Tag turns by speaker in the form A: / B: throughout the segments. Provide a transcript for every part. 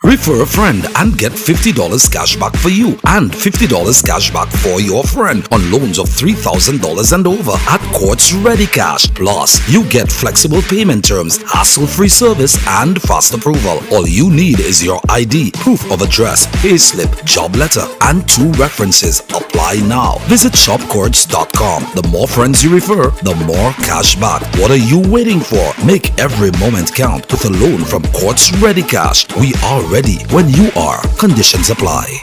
A: Refer a friend and get $50 cash back for you and $50 cash back for your friend on loans of $3,000 and over at Courts Ready Cash. Plus, you get flexible payment terms, hassle-free service, and fast approval. All you need is your ID, proof of address, payslip, job letter, and 2 references. Apply now. Visit shopcourts.com. The more friends you refer, the more cash back. What are you waiting for? Make every moment count with a loan from Courts Ready Cash. We are ready when you are. Conditions apply.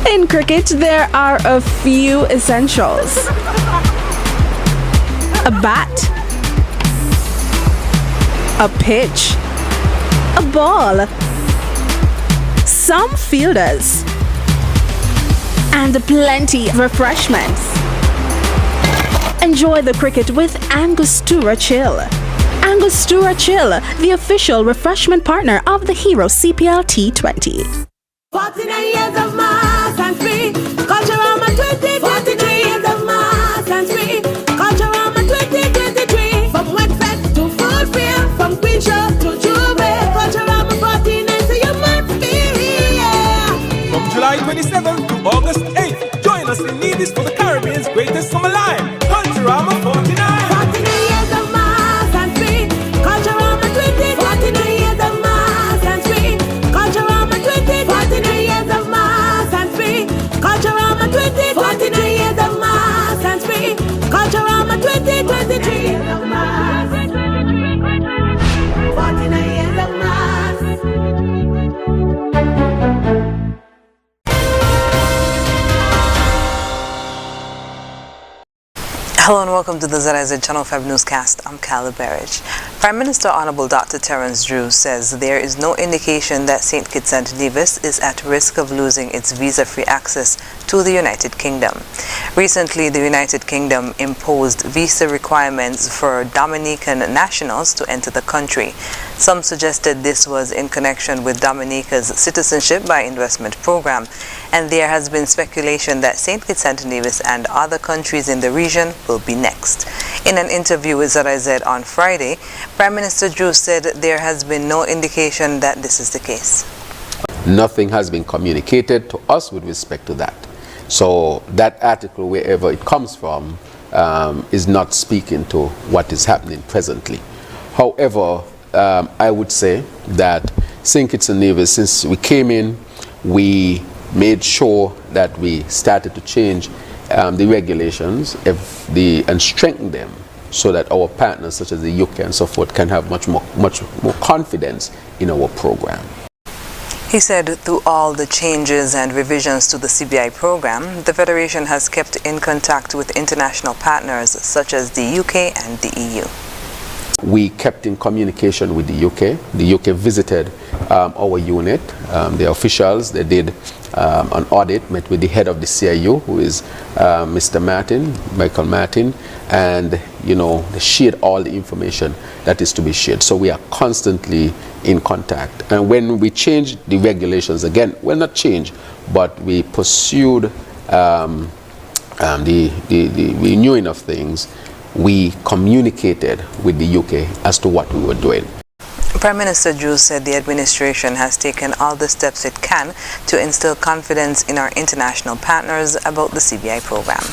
B: In cricket, there are a few essentials: a bat, a pitch, a ball, some fielders, and plenty of refreshments. Enjoy the cricket with Angostura Chill. Angostura Chill, the official refreshment partner of the Hero CPL T20.
C: 49 years of mass and free, Culturama 2023 years of mass and free, Culturama 2023. From Wetfest to Footfield, from Queen Show to Juve, Culturama 49, so you must be here.
D: From July 27th to August 8th, join us in Nevis for the Caribbean's greatest summer line, Culturama 49.
C: 49 years of mass and free, Culturama 20, 49 years of mass and free, Culturama 20, 49 years of mass and free, Culturama 20, 49 years of mass and free, Culturama 2023 years of mass, 49 years of mass.
E: Hello and welcome to the ZIZ Channel 5 newscast. I'm Carla Berridge. Prime Minister Honorable Dr. Terence Drew says there is no indication that St. Kitts and Nevis is at risk of losing its visa-free access to the United Kingdom. Recently, the United Kingdom imposed visa requirements for Dominican nationals to enter the country. Some suggested this was in connection with Dominica's citizenship by investment program, and there has been speculation that St. Kitts and Nevis and other countries in the region will be next. In an interview with ZIZ on Friday, Prime Minister Drew said there has been no indication that this is the case.
F: Nothing has been communicated to us with respect to that. So that article, wherever it comes from, is not speaking to what is happening presently. However, I would say that St. Kitts and Nevis, since we came in, we made sure that we started to change the regulations and strengthen them so that our partners such as the UK and so forth can have much more confidence in our program.
E: He said through all the changes and revisions to the CBI program, the Federation has kept in contact with international partners such as the UK and the EU.
F: We kept in communication with the UK. The UK visited our unit, the officials. They did an audit, met with the head of the CIU, who is Mr. Michael Martin, and they shared all the information that is to be shared. So we are constantly in contact. And when we changed the regulations again, well, not changed, but we pursued the renewing of things. We communicated with the UK as to what we were doing.
E: Prime Minister Drew said the administration has taken all the steps it can to instill confidence in our international partners about the CBI program.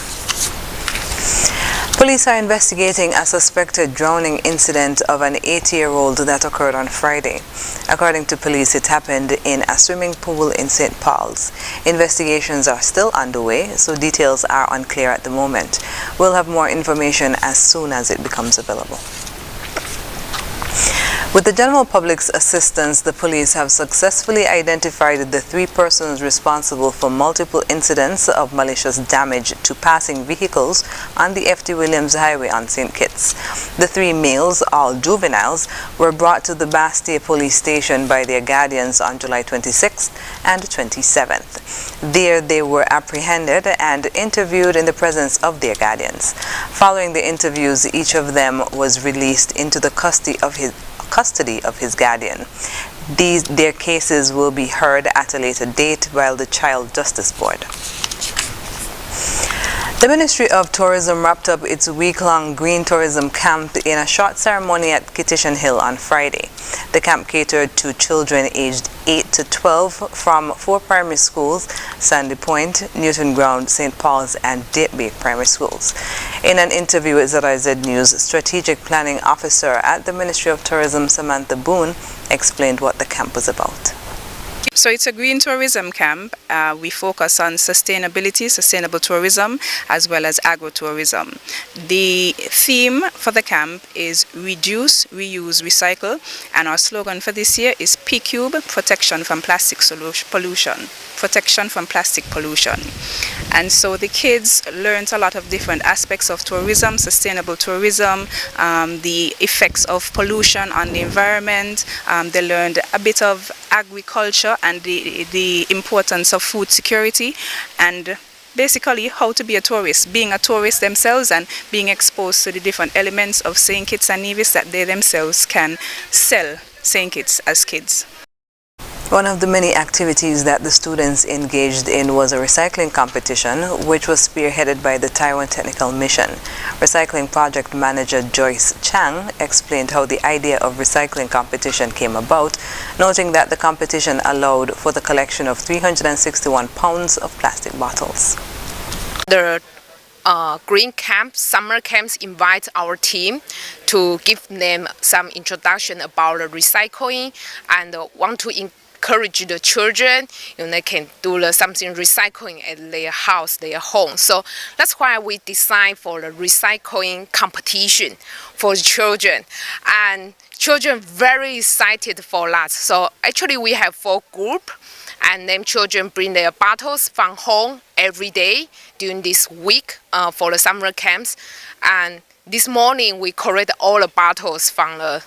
E: Police are investigating a suspected drowning incident of an 80-year-old that occurred on Friday. According to police, it happened in a swimming pool in St. Paul's. Investigations are still underway, so details are unclear at the moment. We'll have more information as soon as it becomes available. With the general public's assistance, the police have successfully identified the 3 persons responsible for multiple incidents of malicious damage to passing vehicles on the F.T. Williams Highway on St. Kitts. The 3 males, all juveniles, were brought to the Bastille police station by their guardians on July 26th and 27th. There they were apprehended and interviewed in the presence of their guardians. Following the interviews, each of them was released into the custody of his guardian. Their cases will be heard at a later date by the Child Justice Board. The Ministry of Tourism wrapped up its week-long Green Tourism Camp in a short ceremony at Kittishan Hill on Friday. The camp catered to children aged 8 to 12 from 4 primary schools, Sandy Point, Newton Ground, St. Paul's and Date Bay primary schools. In an interview with ZIZ News, Strategic Planning Officer at the Ministry of Tourism, Samantha Boone, explained what the camp was about.
G: So it's a green tourism camp. We focus on sustainability, sustainable tourism, as well as agro-tourism. The theme for the camp is reduce, reuse, recycle, and our slogan for this year is P-Cube, protection from plastic pollution. Protection from plastic pollution. And so the kids learned a lot of different aspects of tourism, sustainable tourism, the effects of pollution on the environment. They learned a bit of agriculture and the importance of food security, and basically how to be a tourist, being a tourist themselves and being exposed to the different elements of St. Kitts and Nevis that they themselves can sell St. Kitts as kids.
E: One of the many activities that the students engaged in was a recycling competition, which was spearheaded by the Taiwan Technical Mission. Recycling project manager Joyce Chang explained how the idea of recycling competition came about, noting that the competition allowed for the collection of 361 pounds of plastic bottles.
H: The green camp, summer camps invite our team to give them some introduction about recycling and want to encourage the children, they can do something recycling at their house, their home. So that's why we designed for the recycling competition for children. And children very excited for that. So actually we have 4 groups, and then children bring their bottles from home every day during this week for the summer camps. And this morning we collect all the bottles from the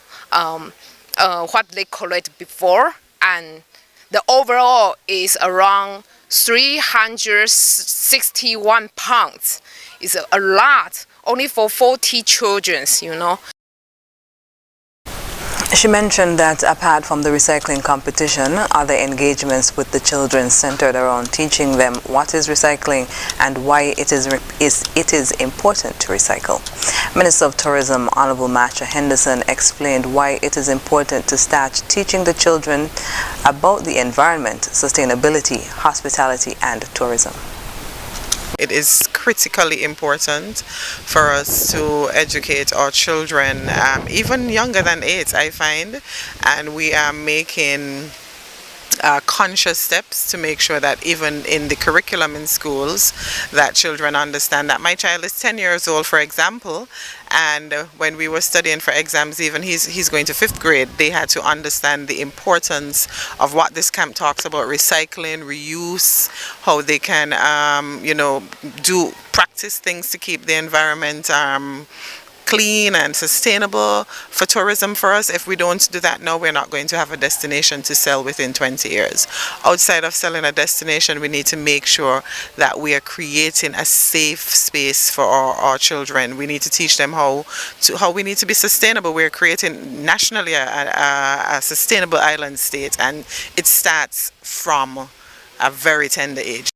H: what they collect before, and the overall is around 361 pounds. It's a lot, only for 40 children,
E: She mentioned that apart from the recycling competition, other engagements with the children centered around teaching them what is recycling and why it is important to recycle. Minister of Tourism Honorable Matcha Henderson explained why it is important to start teaching the children about the environment, sustainability, hospitality and tourism.
I: It is critically important for us to educate our children, even younger than 8, I find, and we are making conscious steps to make sure that even in the curriculum in schools that children understand that. My child is 10 years old, for example, and when we were studying for exams, even he's going to 5th grade, they had to understand the importance of what this camp talks about: recycling, reuse, how they can practice things to keep the environment clean and sustainable for tourism for us. If we don't do that now, we're not going to have a destination to sell within 20 years. Outside of selling a destination, we need to make sure that we are creating a safe space for our children. We need to teach them how we need to be sustainable. We're creating nationally a sustainable island state, and it starts from a very tender age.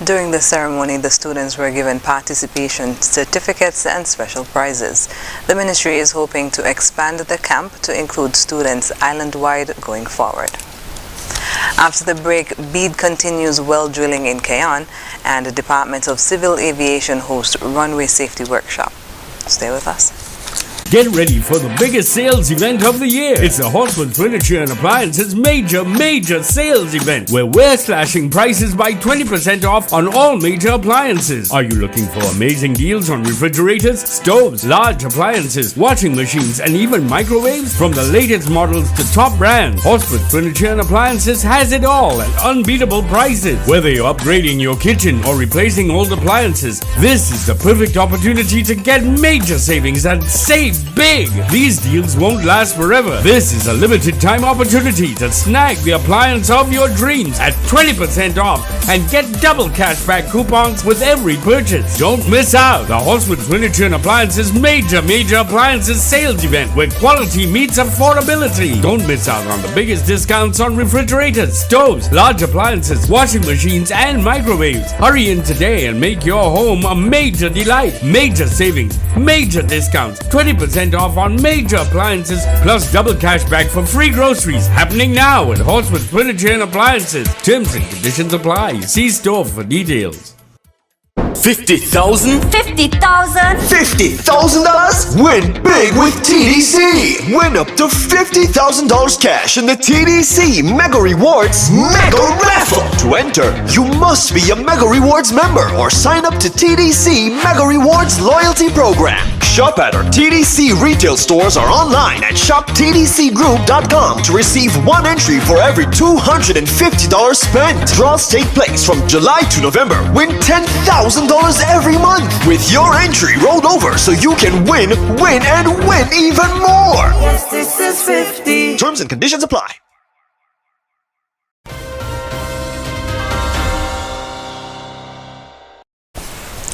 E: During the ceremony, the students were given participation certificates and special prizes. The ministry is hoping to expand the camp to include students island-wide going forward. After the break, BEAD continues well drilling in Kayan, and the Department of Civil Aviation hosts runway safety workshop. Stay with us.
J: Get ready for the biggest sales event of the year. It's the Horsewood Furniture and Appliances major sales event, where we're slashing prices by 20% off on all major appliances. Are you looking for amazing deals on refrigerators, stoves, large appliances, washing machines, and even microwaves? From the latest models to top brands, Horsewood Furniture and Appliances has it all at unbeatable prices. Whether you're upgrading your kitchen or replacing old appliances, this is the perfect opportunity to get major savings and save is big. These deals won't last forever. This is a limited time opportunity to snag the appliance of your dreams at 20% off and get double cashback coupons with every purchase. Don't miss out. The Horsewood Furniture and Appliances major appliances sales event where quality meets affordability. Don't miss out on the biggest discounts on refrigerators, stoves, large appliances, washing machines, and microwaves. Hurry in today and make your home a major delight. Major savings, major discounts, 20% off on major appliances, plus double cashback for free groceries. Happening now at Horsewood Furniture and Appliances. Terms and conditions apply. See store for details.
K: 50,000?
L: 50,000?
K: $50,000? Win big with TDC! Win up to $50,000 cash in the TDC Mega Rewards Mega Raffle! To enter, you must be a Mega Rewards member or sign up to TDC Mega Rewards Loyalty Program. Shop at our TDC retail stores or online at shoptdcgroup.com to receive one entry for every $250 spent. Draws take place from July to November. Win $10,000 every month with your entry rolled over so you can win even more.
C: Yes, this is 50.
K: Terms and conditions apply.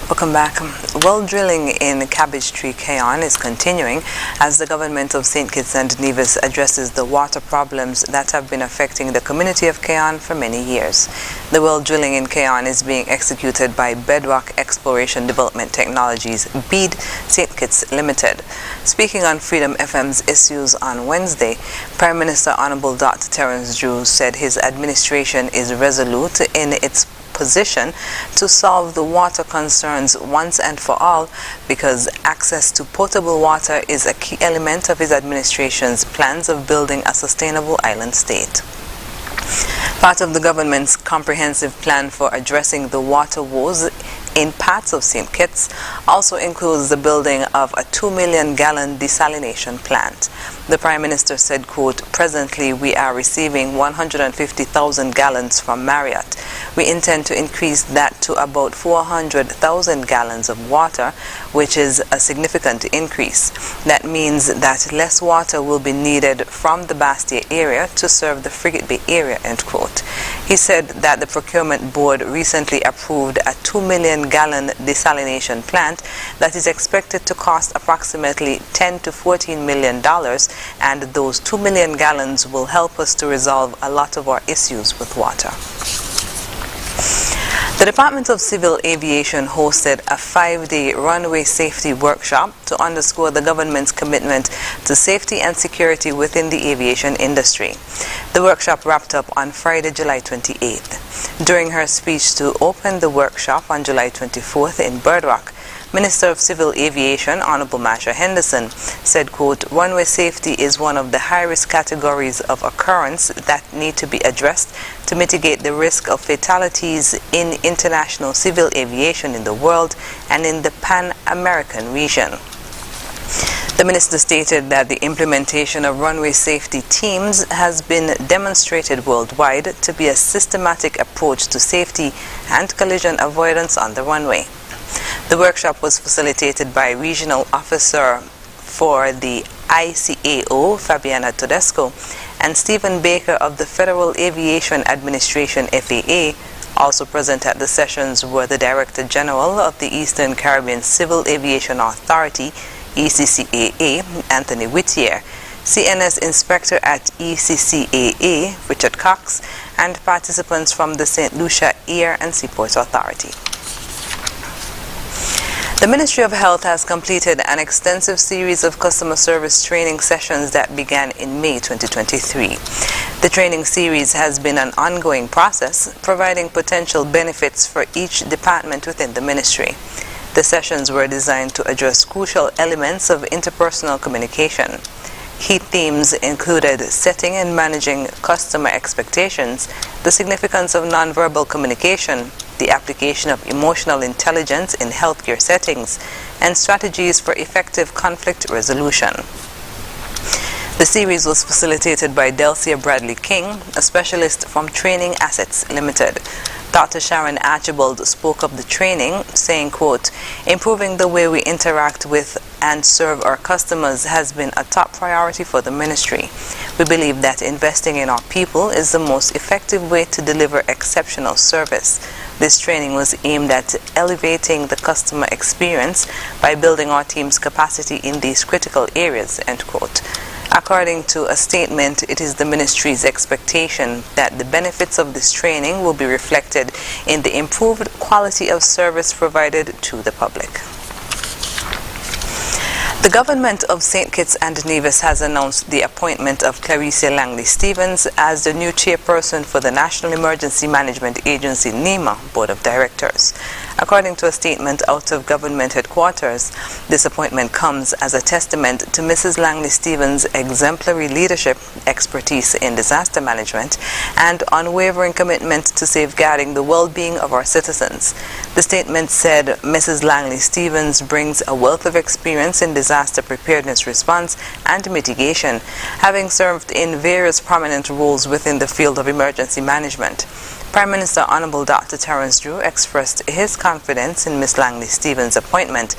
E: Welcome back. Well drilling in Cabbage Tree, Cayon is continuing as the government of St. Kitts and Nevis addresses the water problems that have been affecting the community of Cayon for many years. The well drilling in Cayon is being executed by Bedrock Exploration Development Technologies, BEAD St. Kitts Limited. Speaking on Freedom FM's Issues on Wednesday, Prime Minister Honorable Dr. Terence Drew said his administration is resolute in its position to solve the water concerns once and for all because access to potable water is a key element of his administration's plans of building a sustainable island state. Part of the government's comprehensive plan for addressing the water woes in parts of St. Kitts also includes the building of a 2 million gallon desalination plant. The Prime Minister said, quote, "Presently we are receiving 150,000 gallons from Marriott. We intend to increase that to about 400,000 gallons of water, which is a significant increase. That means that less water will be needed from the Bastia area to serve the Frigate Bay area," end quote. He said that the procurement board recently approved a 2 million gallon desalination plant that is expected to cost approximately $10 to $14 million, and those 2 million gallons will help us to resolve a lot of our issues with water. The Department of Civil Aviation hosted a 5-day runway safety workshop to underscore the government's commitment to safety and security within the aviation industry. The workshop wrapped up on Friday, July 28th. During her speech to open the workshop on July 24th in Bird Rock, Minister of Civil Aviation, Honorable Masha Henderson, said, quote, "Runway safety is one of the high-risk categories of occurrence that need to be addressed to mitigate the risk of fatalities in international civil aviation in the world and in the Pan-American region." The minister stated that the implementation of runway safety teams has been demonstrated worldwide to be a systematic approach to safety and collision avoidance on the runway. The workshop was facilitated by Regional Officer for the ICAO, Fabiana Todesco, and Stephen Baker of the Federal Aviation Administration, FAA. Also present at the sessions were the Director General of the Eastern Caribbean Civil Aviation Authority, ECCAA, Anthony Whittier, CNS Inspector at ECCAA, Richard Cox, and participants from the St. Lucia Air and Seaport Authority. The Ministry of Health has completed an extensive series of customer service training sessions that began in May 2023. The training series has been an ongoing process, providing potential benefits for each department within the ministry. The sessions were designed to address crucial elements of interpersonal communication. Key themes included setting and managing customer expectations, the significance of nonverbal communication, the application of emotional intelligence in healthcare settings, and strategies for effective conflict resolution. The series was facilitated by Delcia Bradley King, a specialist from Training Assets Limited. Dr. Sharon Archibald spoke of the training, saying, quote, "Improving the way we interact with and serve our customers has been a top priority for the ministry. We believe that investing in our people is the most effective way to deliver exceptional service. This training was aimed at elevating the customer experience by building our team's capacity in these critical areas," end quote. According to a statement, it is the ministry's expectation that the benefits of this training will be reflected in the improved quality of service provided to the public. The government of St. Kitts and Nevis has announced the appointment of Clarice Langley Stevens as the new chairperson for the National Emergency Management Agency NEMA Board of Directors. According to a statement out of government headquarters, this appointment comes as a testament to Mrs. Langley Stevens' exemplary leadership, expertise in disaster management, and unwavering commitment to safeguarding the well-being of our citizens. The statement said Mrs. Langley Stevens brings a wealth of experience in disaster preparedness response and mitigation, having served in various prominent roles within the field of emergency management. Prime Minister Honorable Dr. Terence Drew expressed his confidence in Ms. Langley Stevens' appointment,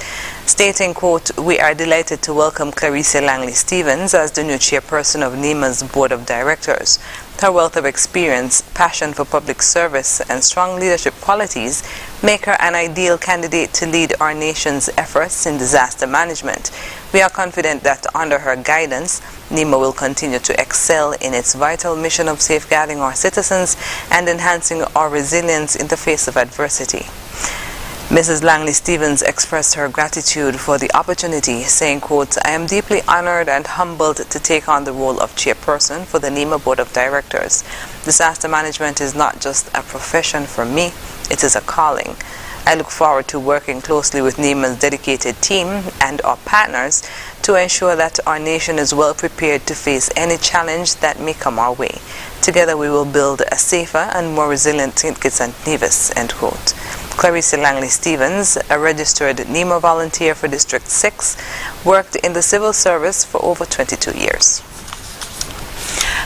E: stating, quote, "We are delighted to welcome Clarice Langley Stevens as the new chairperson of NEMA's Board of Directors. Her wealth of experience, passion for public service, and strong leadership qualities make her an ideal candidate to lead our nation's efforts in disaster management. We are confident that under her guidance, NEMA will continue to excel in its vital mission of safeguarding our citizens and enhancing our resilience in the face of adversity." Mrs. Langley Stevens expressed her gratitude for the opportunity, saying, quote, "I am deeply honored and humbled to take on the role of chairperson for the NEMA Board of Directors. Disaster management is not just a profession for me, it is a calling. I look forward to working closely with NEMA's dedicated team and our partners to ensure that our nation is well prepared to face any challenge that may come our way. Together we will build a safer and more resilient St. Kitts and Nevis," end quote. Clarice Langley Stevens, a registered NEMA volunteer for District 6, worked in the civil service for over 22 years.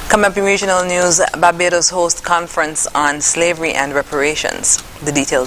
E: Coming up in regional news, Barbados hosts conference on slavery and reparations. The details